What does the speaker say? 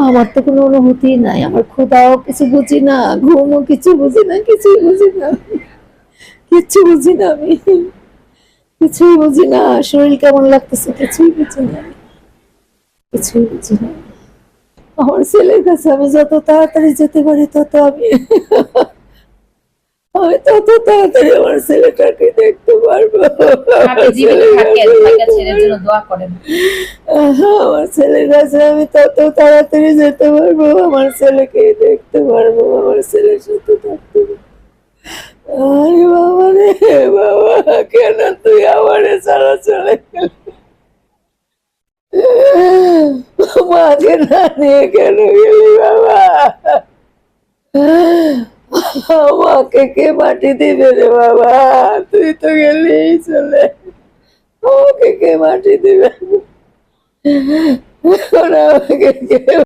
আমার তো কোনো অনুভূতি নাই, আমার ক্ষুধাও কিছু বুঝি না, ঘুমও কিছু বুঝি না, কিছুই বুঝি না, কিচ্ছু বুঝি না আমি, কিছুই বুঝি না, শরীর কেমন লাগতেছে কিছুই বুঝি না, কিছুই বুঝি না। আমার ছেলের কাছে আমি যত তাড়াতাড়ি যেতে পারি তত আমি তত তাড়াতাড়ি আমার ছেলেটাকে দেখতে পারবো। আপনি জীবিত থাকেন, ভাইয়া ছেলের জন্য দোয়া করেন। আমার ছেলের কাছে আমি তত তাড়াতাড়ি যেতে পারবো, আমার ছেলেকে দেখতে পারবো, আমার ছেলের সাথে থাকতে পারবো। আরে বাবা রে বাবা, কেন তুই আমারে ছাড়া চলে গেলি? মাকে না নিয়ে কেন গেলি বাবা? আমাকে কে মাটি দিবে রে বাবা? তুই তো গেলি চলে, আমাকে কে মাটি দিবে? এখন আমাকে কে